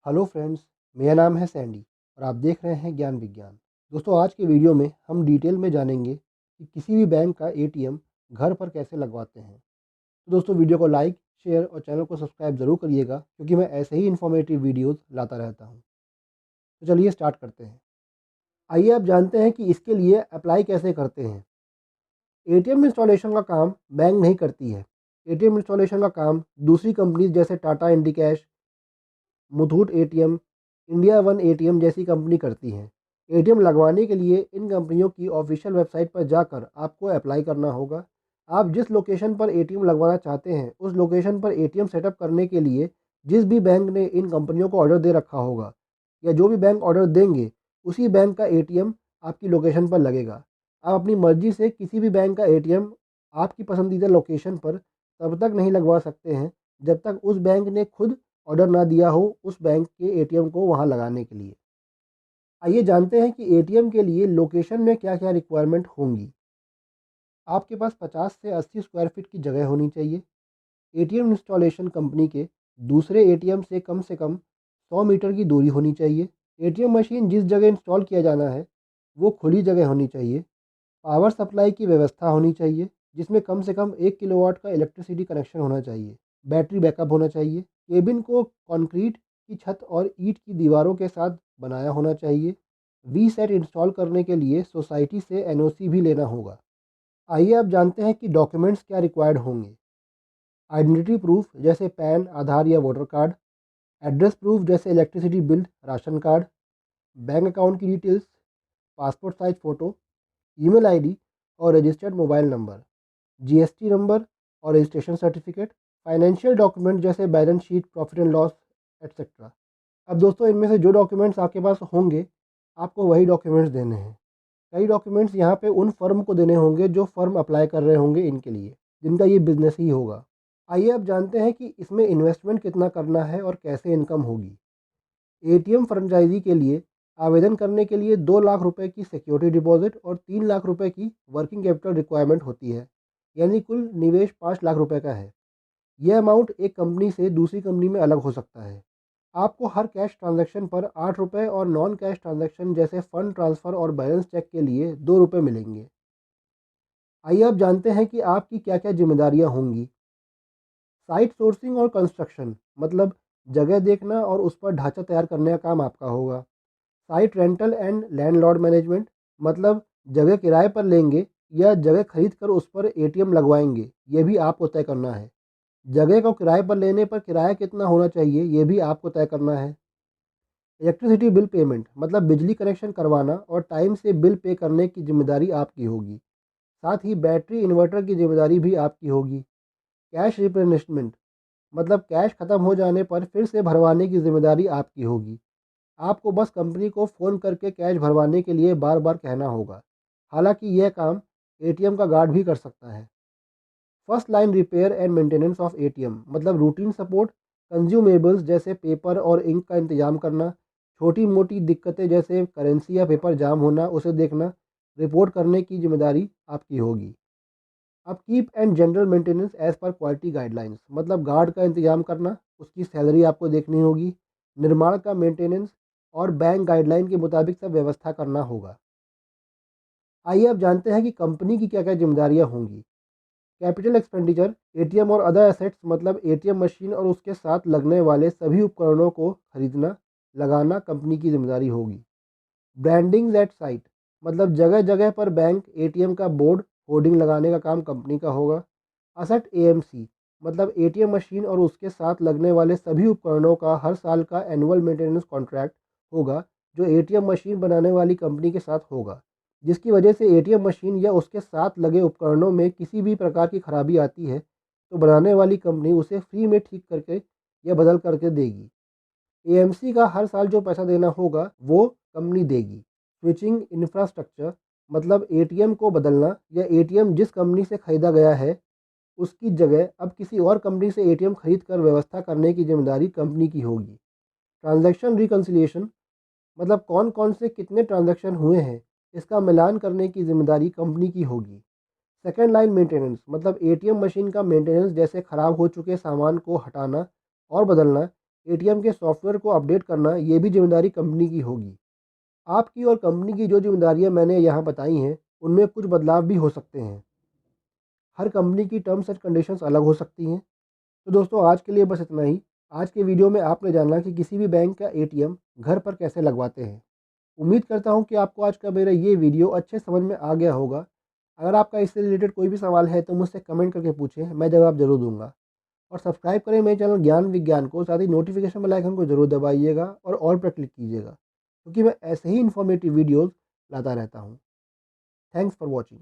Hello friends, मेरा नाम है सैंडी और आप देख रहे हैं ज्ञान विज्ञान। दोस्तों, आज के वीडियो में हम डिटेल में जानेंगे कि किसी भी बैंक का एटीएम घर पर कैसे लगवाते हैं। तो दोस्तों, वीडियो को लाइक, शेयर और चैनल को सब्सक्राइब ज़रूर करिएगा, क्योंकि मैं ऐसे ही इन्फॉर्मेटिव वीडियोज़ लाता रहता हूँ। तो चलिए स्टार्ट करते हैं। आइए आप जानते हैं कि इसके लिए अप्लाई कैसे करते हैं। एटीएम इंस्टॉलेशन का काम बैंक नहीं करती है। एटीएम इंस्टॉलेशन का काम दूसरी कंपनीज जैसे Tata Indicash, Muthoot ATM, India one ATM जैसी कंपनी करती हैं। एटीएम लगवाने के लिए इन कंपनियों की ऑफिशियल वेबसाइट पर जाकर आपको अप्लाई करना होगा। आप जिस लोकेशन पर एटीएम लगवाना चाहते हैं, उस लोकेशन पर एटीएम सेटअप करने के लिए जिस भी बैंक ने इन कंपनियों को ऑर्डर दे रखा होगा या जो भी बैंक ऑर्डर देंगे, उसी बैंक का एटीएम आपकी लोकेशन पर लगेगा। आप अपनी मर्ज़ी से किसी भी बैंक का एटीएम आपकी पसंदीदा लोकेशन पर तब तक नहीं लगवा सकते हैं जब तक उस बैंक ने खुद ऑर्डर ना दिया हो उस बैंक के एटीएम को वहां लगाने के लिए। आइए जानते हैं कि एटीएम के लिए लोकेशन में क्या क्या रिक्वायरमेंट होंगी। आपके पास 50 से 80 स्क्वायर फीट की जगह होनी चाहिए। एटीएम इंस्टॉलेशन कंपनी के दूसरे एटीएम से कम 100 मीटर की दूरी होनी चाहिए। एटीएम मशीन जिस जगह इंस्टॉल किया जाना है वो खुली जगह होनी चाहिए। पावर सप्लाई की व्यवस्था होनी चाहिए, जिसमें कम से कम 1 किलोवाट का इलेक्ट्रिसिटी कनेक्शन होना चाहिए। बैटरी बैकअप होना चाहिए। केबिन को कंक्रीट की छत और ईंट की दीवारों के साथ बनाया होना चाहिए। वी सेट इंस्टॉल करने के लिए सोसाइटी से एनओसी भी लेना होगा। आइए अब जानते हैं कि डॉक्यूमेंट्स क्या रिक्वायर्ड होंगे। आइडेंटिटी प्रूफ जैसे पैन, आधार या वोटर कार्ड। एड्रेस प्रूफ जैसे electricity bill, ration card. Bank account की details, passport size photo, email ID और registered mobile number, GST number और रजिस्ट्रेशन सर्टिफिकेट। फाइनेंशियल डॉक्यूमेंट जैसे balance sheet, profit and loss etcetera. अब दोस्तों, इनमें से जो डॉक्यूमेंट्स आपके पास होंगे, आपको वही डॉक्यूमेंट्स देने हैं। कई डॉक्यूमेंट्स यहाँ पे उन फर्म को देने होंगे जो फर्म अप्लाई कर रहे होंगे इनके लिए, जिनका ये बिजनेस ही होगा। आइए अब जानते हैं कि इसमें इन्वेस्टमेंट कितना करना है और कैसे इनकम होगी। एटीएम फ्रेंचाइजी के लिए आवेदन करने के लिए 2 लाख रुपए की सिक्योरिटी डिपॉजिट और 3 लाख रुपए की वर्किंग कैपिटल रिक्वायरमेंट होती है, यानी कुल निवेश 5 लाख रुपए का है। यह अमाउंट एक कंपनी से दूसरी कंपनी में अलग हो सकता है। आपको हर कैश ट्रांजैक्शन पर 8 रुपये और नॉन कैश ट्रांजैक्शन जैसे फंड ट्रांसफ़र और बैलेंस चेक के लिए 2 रुपये मिलेंगे। आइए अब जानते हैं कि आपकी क्या क्या जिम्मेदारियां होंगी। साइट सोर्सिंग और कंस्ट्रक्शन, मतलब जगह देखना और उस पर ढांचा तैयार करने का काम आपका होगा। Site rental and landlord management, मतलब जगह किराए पर लेंगे या जगह खरीद कर उस पर एटीएम लगवाएंगे, ये भी आपको तय करना है। जगह को किराए पर लेने पर किराया कितना होना चाहिए, ये भी आपको तय करना है। इलेक्ट्रिसिटी बिल पेमेंट, मतलब बिजली कनेक्शन करवाना और टाइम से बिल पे करने की जिम्मेदारी आपकी होगी। साथ ही बैटरी इन्वर्टर की जिम्मेदारी भी आपकी होगी। कैश रिप्लेनिशमेंट, मतलब कैश खत्म हो जाने पर फिर से भरवाने की जिम्मेदारी आपकी होगी। आपको बस कंपनी को फ़ोन करके कैश भरवाने के लिए बार बार कहना होगा। हालांकि यह काम एटीएम का गार्ड भी कर सकता है। First line repair and maintenance of ATM, मतलब रूटीन सपोर्ट, कंज्यूमेबल्स जैसे पेपर और इंक का इंतजाम करना, छोटी मोटी दिक्कतें जैसे करेंसी या पेपर जाम होना उसे देखना, रिपोर्ट करने की जिम्मेदारी आपकी होगी। अब keep and general maintenance as per quality guidelines, मतलब गार्ड का इंतजाम करना, उसकी सैलरी आपको देखनी होगी। निर्माण का मेंटेनेंस और बैंक गाइडलाइन के मुताबिक सब व्यवस्था करना होगा। आइए अब जानते हैं कि कंपनी की क्या क्या जिम्मेदारियां होंगी। कैपिटल एक्सपेंडिचर, एटीएम और अदर एसेट्स, मतलब एटीएम मशीन और उसके साथ लगने वाले सभी उपकरणों को खरीदना लगाना कंपनी की जिम्मेदारी होगी। ब्रांडिंग एट साइट, मतलब जगह जगह पर बैंक एटीएम का बोर्ड होर्डिंग लगाने का काम कंपनी का होगा। असेट एएमसी, मतलब एटीएम मशीन और उसके साथ लगने वाले सभी उपकरणों का हर साल का एनुअल मेंटेनेंस कॉन्ट्रैक्ट होगा, जो एटीएम मशीन बनाने वाली कंपनी के साथ होगा। जिसकी वजह से एटीएम मशीन या उसके साथ लगे उपकरणों में किसी भी प्रकार की खराबी आती है तो बनाने वाली कंपनी उसे फ्री में ठीक करके या बदल करके देगी। एएमसी का हर साल जो पैसा देना होगा वो कंपनी देगी। स्विचिंग इंफ्रास्ट्रक्चर, मतलब एटीएम को बदलना या एटीएम जिस कंपनी से खरीदा गया है उसकी जगह अब किसी और कंपनी से एटीएम खरीद कर व्यवस्था करने की जिम्मेदारी कंपनी की होगी। ट्रांजैक्शन रिकन्सिलिएशन, मतलब कौन कौन से कितने ट्रांजैक्शन हुए हैं इसका मिलान करने की जिम्मेदारी कंपनी की होगी। सेकेंड लाइन मेंटेनेंस, मतलब एटीएम मशीन का मेंटेनेंस जैसे ख़राब हो चुके सामान को हटाना और बदलना एटीएम के सॉफ्टवेयर को अपडेट करना ये भी जिम्मेदारी कंपनी की होगी। आपकी और कंपनी की जो जिम्मेदारियां मैंने यहाँ बताई हैं उनमें कुछ बदलाव भी हो सकते हैं। हर कंपनी की टर्म्स एंड कंडीशंस अलग हो सकती हैं। तो दोस्तों आज के लिए बस इतना ही। आज के वीडियो में आपने जाना कि किसी भी बैंक का एटीएम घर पर कैसे लगवाते हैं। उम्मीद करता हूँ कि आपको आज का मेरा ये वीडियो अच्छे समझ में आ गया होगा। अगर आपका इससे रिलेटेड कोई भी सवाल है तो मुझसे कमेंट करके पूछें, मैं जवाब ज़रूर दूंगा। और सब्सक्राइब करें मेरे चैनल ज्ञान विज्ञान को, साथ ही नोटिफिकेशन बेल आइकन को ज़रूर दबाइएगा और ऑल पर क्लिक कीजिएगा, क्योंकि मैं ऐसे ही इन्फॉर्मेटिव वीडियोज़ लाता रहता हूँ। Thanks for watching.